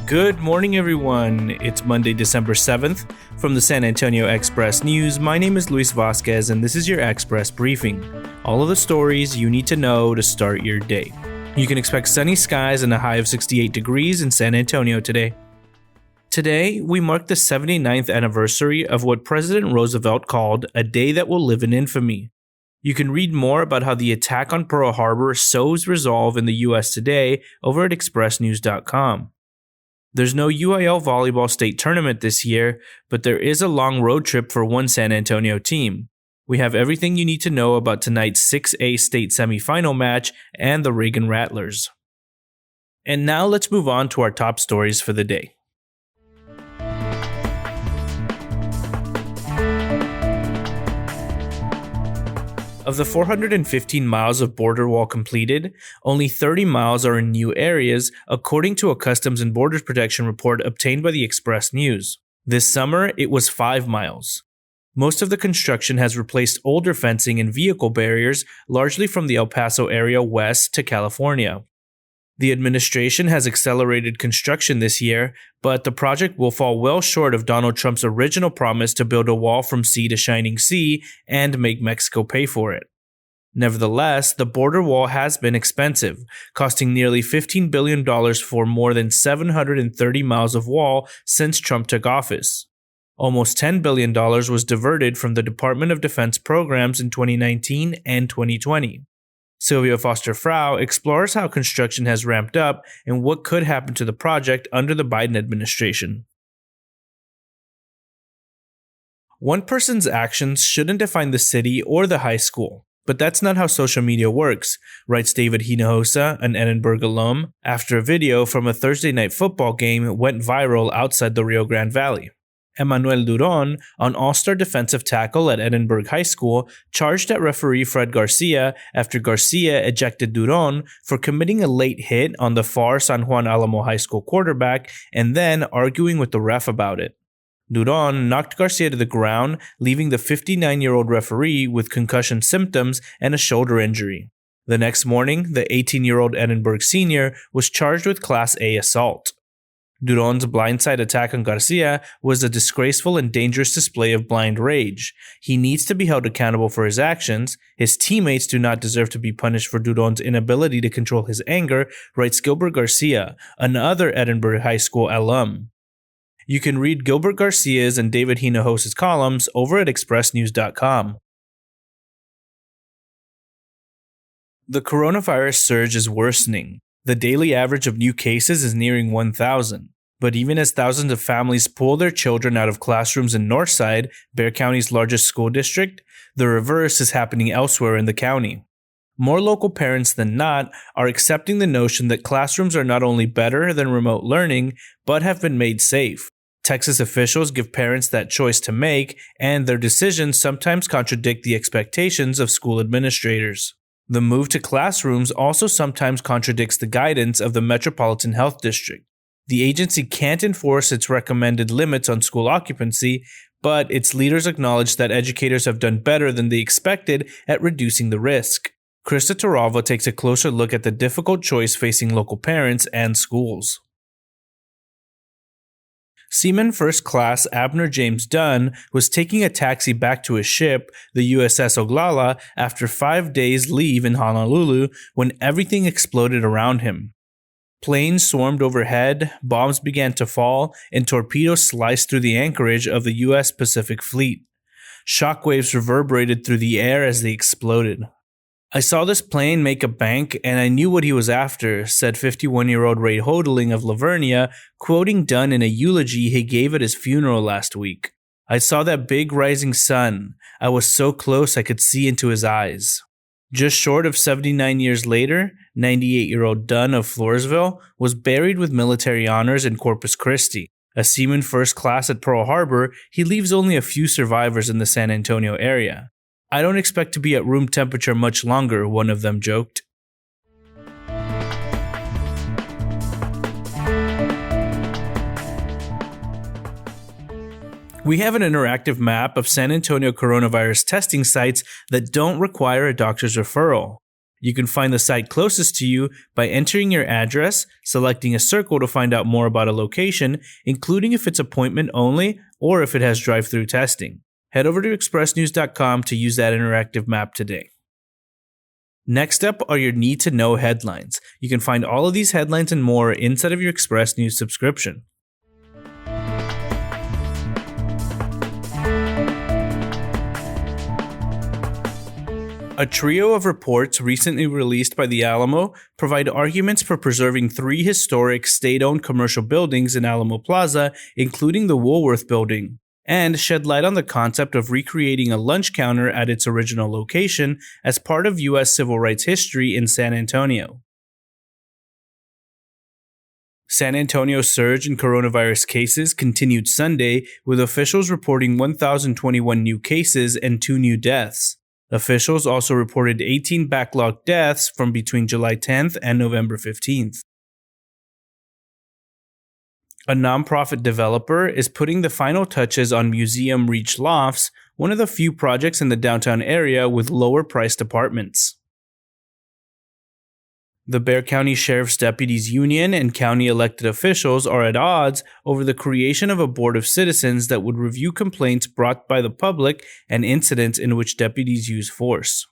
Good morning, everyone. It's Monday, December 7th. From the San Antonio Express News, my name is Luis Vasquez, and this is your Express Briefing. All of the stories you need to know to start your day. You can expect sunny skies and a high of 68 degrees in San Antonio today. Today, we mark the 79th anniversary of what President Roosevelt called a day that will live in infamy. You can read more about how the attack on Pearl Harbor sows resolve in the U.S. today over at expressnews.com. There's no UIL volleyball state tournament this year, but there is a long road trip for one San Antonio team. We have everything you need to know about tonight's 6A state semifinal match and the Reagan Rattlers. And now let's move on to our top stories for the day. Of the 415 miles of border wall completed, only 30 miles are in new areas, according to a Customs and Borders Protection report obtained by the Express News. This summer, it was 5 miles. Most of the construction has replaced older fencing and vehicle barriers, largely from the El Paso area west to California. The administration has accelerated construction this year, but the project will fall well short of Donald Trump's original promise to build a wall from sea to shining sea and make Mexico pay for it. Nevertheless, the border wall has been expensive, costing nearly $15 billion for more than 730 miles of wall since Trump took office. Almost $10 billion was diverted from the Department of Defense programs in 2019 and 2020. Sylvia Foster-Frau explores how construction has ramped up and what could happen to the project under the Biden administration. One person's actions shouldn't define the city or the high school, but that's not how social media works, writes David Hinojosa, an Edinburgh alum, after a video from a Thursday night football game went viral outside the Rio Grande Valley. Emmanuel Duron, an all-star defensive tackle at Edinburgh High School, charged at referee Fred Garcia after Garcia ejected Duron for committing a late hit on the far San Juan Alamo High School quarterback and then arguing with the ref about it. Duron knocked Garcia to the ground, leaving the 59-year-old referee with concussion symptoms and a shoulder injury. The next morning, the 18-year-old Edinburgh senior was charged with Class A assault. Duron's blindside attack on Garcia was a disgraceful and dangerous display of blind rage. He needs to be held accountable for his actions. His teammates do not deserve to be punished for Duron's inability to control his anger, writes Gilbert Garcia, another Edinburgh High School alum. You can read Gilbert Garcia's and David Hinojosa's columns over at expressnews.com. The coronavirus surge is worsening. The daily average of new cases is nearing 1,000. But even as thousands of families pull their children out of classrooms in Northside, Bexar County's largest school district, the reverse is happening elsewhere in the county. More local parents than not are accepting the notion that classrooms are not only better than remote learning, but have been made safe. Texas officials give parents that choice to make, and their decisions sometimes contradict the expectations of school administrators. The move to classrooms also sometimes contradicts the guidance of the Metropolitan Health District. The agency can't enforce its recommended limits on school occupancy, but its leaders acknowledge that educators have done better than they expected at reducing the risk. Krista Toralva takes a closer look at the difficult choice facing local parents and schools. Seaman First Class Abner James Dunn was taking a taxi back to his ship, the USS Oglala, after 5 days' leave in Honolulu when everything exploded around him. Planes swarmed overhead, bombs began to fall, and torpedoes sliced through the anchorage of the U.S. Pacific Fleet. Shockwaves reverberated through the air as they exploded. "I saw this plane make a bank, and I knew what he was after," said 51-year-old Ray Hodling of Lavernia, quoting Dunn in a eulogy he gave at his funeral last week. "I saw that big rising sun. I was so close I could see into his eyes." Just short of 79 years later, 98-year-old Dunn of Floresville was buried with military honors in Corpus Christi. A seaman first class at Pearl Harbor, he leaves only a few survivors in the San Antonio area. "I don't expect to be at room temperature much longer," one of them joked. We have an interactive map of San Antonio coronavirus testing sites that don't require a doctor's referral. You can find the site closest to you by entering your address, selecting a circle to find out more about a location, including if it's appointment only or if it has drive-through testing. Head over to expressnews.com to use that interactive map today. Next up are your need-to-know headlines. You can find all of these headlines and more inside of your Express News subscription. A trio of reports recently released by the Alamo provide arguments for preserving 3 historic state-owned commercial buildings in Alamo Plaza, including the Woolworth Building, and shed light on the concept of recreating a lunch counter at its original location as part of U.S. civil rights history in San Antonio. San Antonio's surge in coronavirus cases continued Sunday, with officials reporting 1,021 new cases and 2 new deaths. Officials also reported 18 backlogged deaths from between July 10th and November 15th. A nonprofit developer is putting the final touches on Museum Reach Lofts, one of the few projects in the downtown area with lower-priced apartments. The Bexar County Sheriff's Deputies Union and county elected officials are at odds over the creation of a board of citizens that would review complaints brought by the public and incidents in which deputies use force.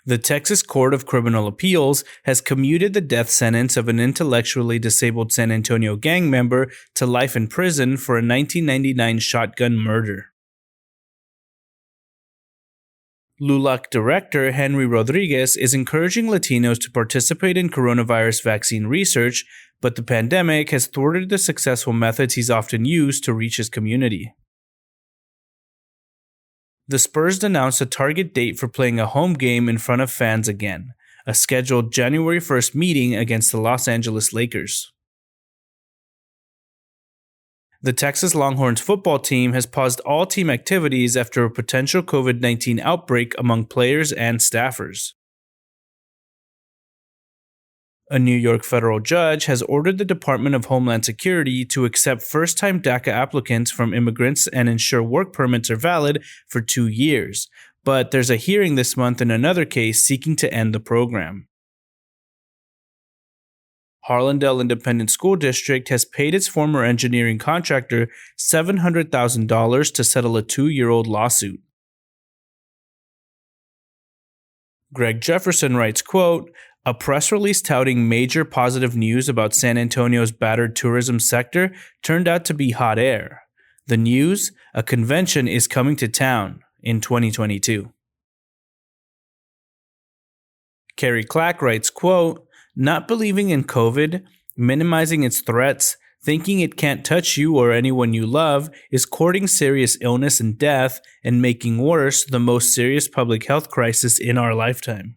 The Texas Court of Criminal Appeals has commuted the death sentence of an intellectually disabled San Antonio gang member to life in prison for a 1999 shotgun murder. LULAC director Henry Rodriguez is encouraging Latinos to participate in coronavirus vaccine research, but the pandemic has thwarted the successful methods he's often used to reach his community. The Spurs announced a target date for playing a home game in front of fans again, a scheduled January 1st meeting against the Los Angeles Lakers. The Texas Longhorns football team has paused all team activities after a potential COVID-19 outbreak among players and staffers. A New York federal judge has ordered the Department of Homeland Security to accept first-time DACA applicants from immigrants and ensure work permits are valid for 2 years, but there's a hearing this month in another case seeking to end the program. Harlandale Independent School District has paid its former engineering contractor $700,000 to settle a 2-year-old lawsuit. Greg Jefferson writes, quote, "A press release touting major positive news about San Antonio's battered tourism sector turned out to be hot air. The news, a convention is coming to town in 2022. Carrie Clack writes, quote, "Not believing in COVID, minimizing its threats, thinking it can't touch you or anyone you love is courting serious illness and death and making worse the most serious public health crisis in our lifetime."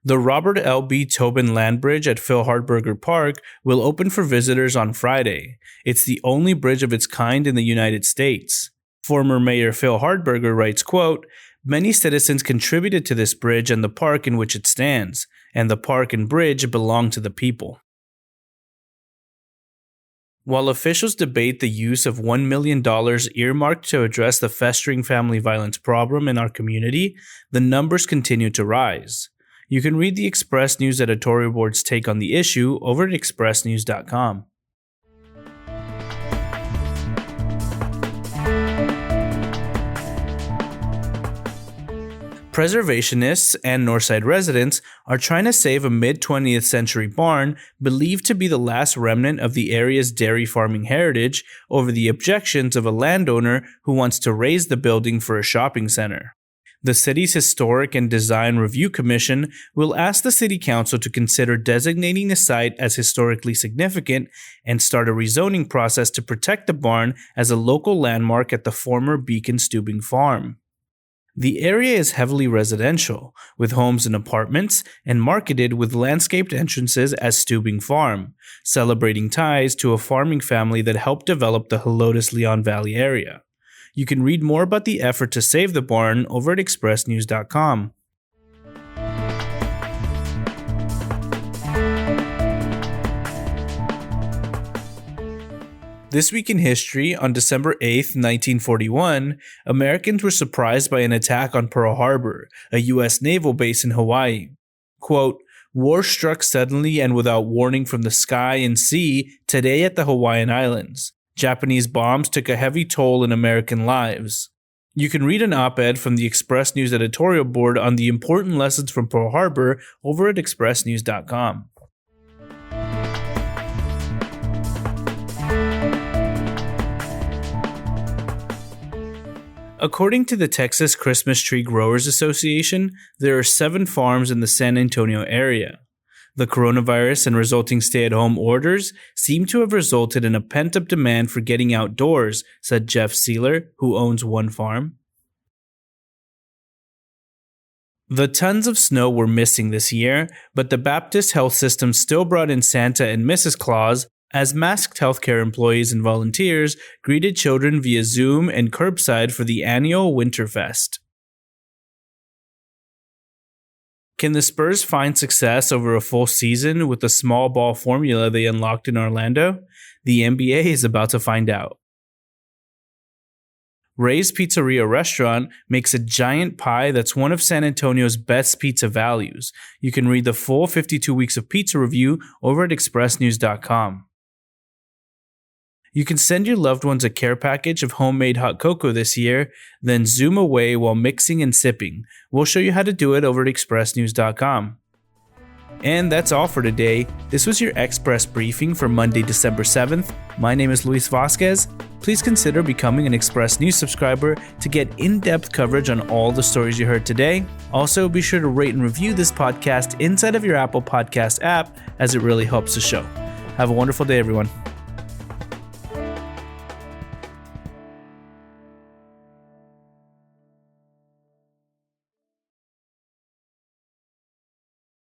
The Robert L. B. Tobin Land Bridge at Phil Hardberger Park will open for visitors on Friday. It's the only bridge of its kind in the United States. Former Mayor Phil Hardberger writes, quote, "Many citizens contributed to this bridge and the park in which it stands, and the park and bridge belong to the people." While officials debate the use of $1 million earmarked to address the festering family violence problem in our community, the numbers continue to rise. You can read the Express News editorial board's take on the issue over at expressnews.com. Preservationists and Northside residents are trying to save a mid-20th century barn believed to be the last remnant of the area's dairy farming heritage over the objections of a landowner who wants to raise the building for a shopping center. The city's Historic and Design Review Commission will ask the city council to consider designating the site as historically significant and start a rezoning process to protect the barn as a local landmark at the former Beacon Stubing Farm. The area is heavily residential, with homes and apartments, and marketed with landscaped entrances as Stubing Farm, celebrating ties to a farming family that helped develop the Helotes Leon Valley area. You can read more about the effort to save the barn over at expressnews.com. This week in history, on December 8th, 1941, Americans were surprised by an attack on Pearl Harbor, a U.S. naval base in Hawaii. Quote, "War struck suddenly and without warning from the sky and sea today at the Hawaiian Islands. Japanese bombs took a heavy toll in American lives." You can read an op-ed from the Express News editorial board on the important lessons from Pearl Harbor over at expressnews.com. According to the Texas Christmas Tree Growers Association, there are 7 farms in the San Antonio area. The coronavirus and resulting stay-at-home orders seem to have resulted in a pent-up demand for getting outdoors, said Jeff Seeler, who owns one farm. The tons of snow were missing this year, but the Baptist health system still brought in Santa and Mrs. Claus as masked healthcare employees and volunteers greeted children via Zoom and curbside for the annual Winterfest. Can the Spurs find success over a full season with the small ball formula they unlocked in Orlando? The NBA is about to find out. Ray's Pizzeria restaurant makes a giant pie that's one of San Antonio's best pizza values. You can read the full 52 weeks of pizza review over at expressnews.com. You can send your loved ones a care package of homemade hot cocoa this year, then zoom away while mixing and sipping. We'll show you how to do it over at expressnews.com. And that's all for today. This was your Express Briefing for Monday, December 7th. My name is Luis Vasquez. Please consider becoming an Express News subscriber to get in-depth coverage on all the stories you heard today. Also, be sure to rate and review this podcast inside of your Apple Podcast app, as it really helps the show. Have a wonderful day, everyone.